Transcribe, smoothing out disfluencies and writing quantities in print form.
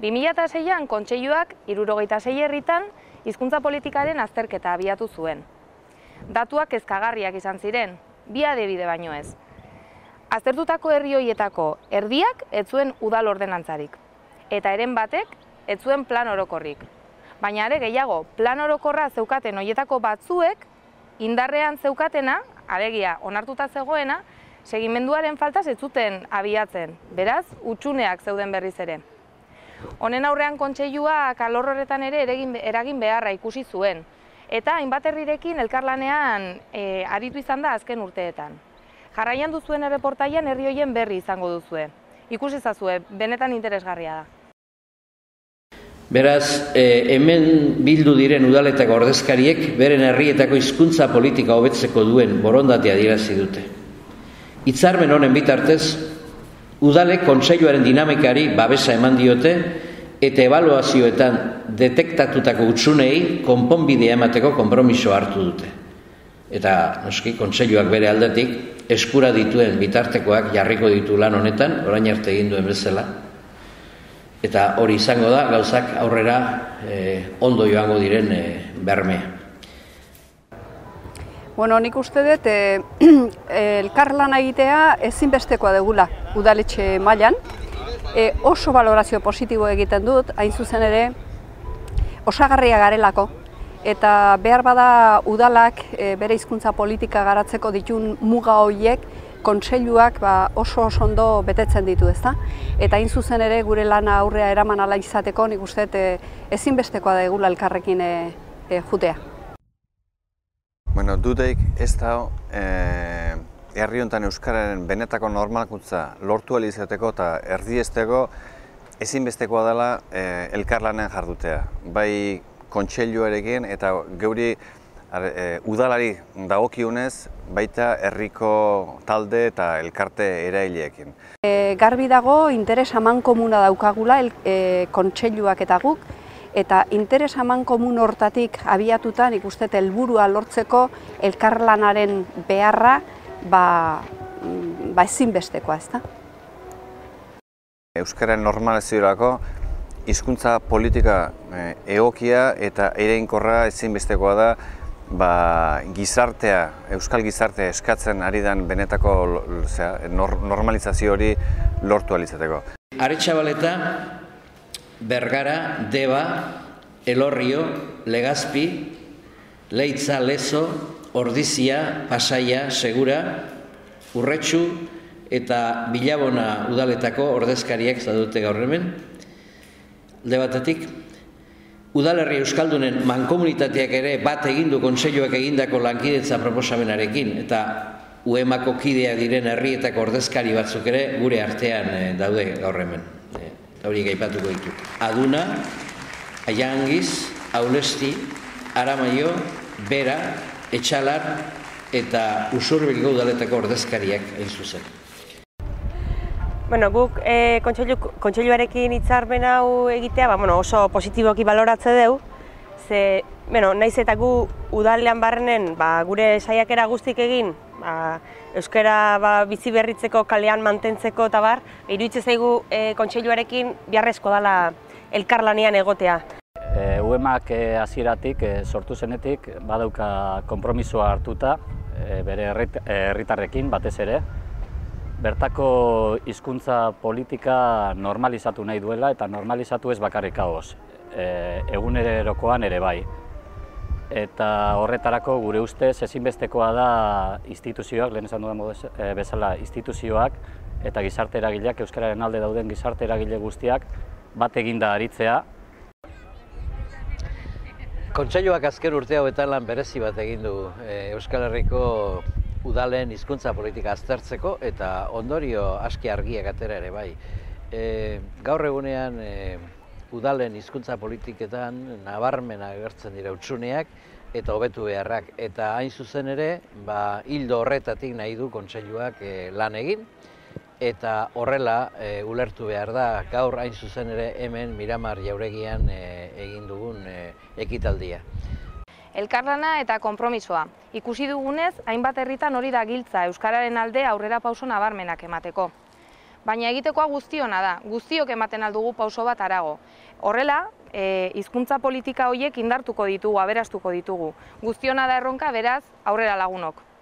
2006an Kontseiluak 76 herritan hizkuntza politikaren azterketa abiatu zuen. Datuak kezkagarriak izan ziren, 2 adibide baino ez. Aztertutako herri horietako erdiak ez zuen udal ordenantzarik, eta heren batek ez zuen plan orokorrik. Baina are gehiago, plan orokorra zeukaten horietako batzuek indarrean zeukatena, alegia onartuta zegoena, segimenduaren faltaz ez zuten abiatzen, beraz, hutsuneak zeuden berriz ere. Honen aurrean Kontseiluak alor horretan ere eragin beharra ikusi zuen, eta hainbat herrirekin elkarlanean aritu izan da azken urteetan. Jarraian duzuen erreportaian herri horien berri izango duzue. Ikusi ezazue, benetan interesgarria da. Beraz, hemen bildu diren udaletako ordezkariek beren herrietako hizkuntza politika hobetzeko duen borondatea adierazi dute. Hitzarmen honen bitartez, udalek Kontseiluaren dinamikari babesa eman diote eta ebaluazioetan detektatutako hutsunei konponbidea emateko konpromisoa hartu dute. Eta, noski, Kontseiluak bere aldetik eskura dituen bitartekoak jarriko ditu lan honetan, orain arte egin duen bezala. Eta hori izango da, gauzak aurrera ondo joango diren bermea. Bueno, nik uste dut elkarlana egitea ezinbestekoa dugula udaletxe mailan. Oso balorazio positibo egiten dut, hain zuzen ere osagarria garelako. Eta behar bada udalak bere hizkuntza politika garatzeko ditun muga horiek Kontseiluak oso ondo betetzen ditu, ezta? Eta hain zuzen ere gure lana aurrea eraman ala izateko nik uste ezinbestekoa dugula elkarrekin jutea. Bueno, dudaik ez da herri honetan euskararen benetako normalkuntza lortu ahal izateko eta erdiesteko ezinbestekoa dela elkarlanean jardutea. Bai Kontseiluarekin eta geuri udalari dagokionez baita herriko talde eta elkarte eraileekin. Garbi dago interes amankomuna daukagula Kontseiluak eta guk, eta interes amankomun hortatik abiatuta nik uste helburua lortzeko elkarlanaren beharra ezinbestekoa, ezta? Euskararen normalizaziorako hizkuntza politika egokia eta eraginkorra ezinbestekoa da gizartea, euskal gizartea eskatzen ari den benetako normalizazio hori lortu ahal izateko. Aretxabaleta, Bergara, Deba, Elorrio, Legazpi, Leitza, Lezo, Ordizia, Pasaia, Segura, Urretxu eta Bilabona udaletako ordezkariak zadute gaur hemen. Alde batetik, udalerri euskaldunen mankomunitateak ere bat egindu Kontseiluak egindako lankidetza proposamenarekin eta UEMako kideak diren herrietako ordezkari batzuk ere gure artean daude gaur hemen. Eta hori aipatuko ditut. Aduna, Aiangiz, Aulesti, Aramaio, Bera, Etxalar eta Usurbeko udaletako ordezkariak hain zuzen. Bueno, guk Kontseiluarekin hitzarmen hau egitea oso positiboki baloratze dugu, ze naiz eta gu udalean barrenen gure saiakera guztik egin, euskara bizi berritzeko, kalean mantentzeko eta bar, iruditzen zaigu Kontseiluarekin beharrezko dela elkarlanean egotea. UEMak hasieratik sortu zenetik badauka konpromisoa hartuta bere herritarrekin batez ere. Bertako hizkuntza politika normalizatu nahi duela eta normalizatu ez bakarrik kaoz, egunerokoan ere bai. Eta horretarako gure ustez ezinbestekoa da instituzioak, lehen esan dudan bezala instituzioak eta gizarte eragileak, euskararen alde dauden gizarte eragile guztiak bat eginda aritzea. Kontseiluak azken urte hauetan lan berezi bat egin du Euskal Herriko udalen hizkuntza politika aztertzeko eta ondorio aski argiak atera ere bai. Gaur egunean udalen hizkuntza politiketan nabarmena agertzen dira hutsuneak eta hobetu beharrak. Eta hain zuzen ere, ildo horretatik nahi du Kontseiluak lan egin eta horrela ulertu behar da gaur hain zuzen ere hemen Miramar Jauregian egin dugun ekitaldia. Elkarlana eta konpromisoa. Ikusi dugunez, hainbat herritan hori da giltza euskararen alde aurrera pauso nabarmenak emateko. baina egitekoa guztiona da, guztiok ematen aldugu pauso bat harago. Horrela, hizkuntza politika horiek indartuko ditugu, aberastuko ditugu. Guztiona da erronka, beraz, aurrera lagunok.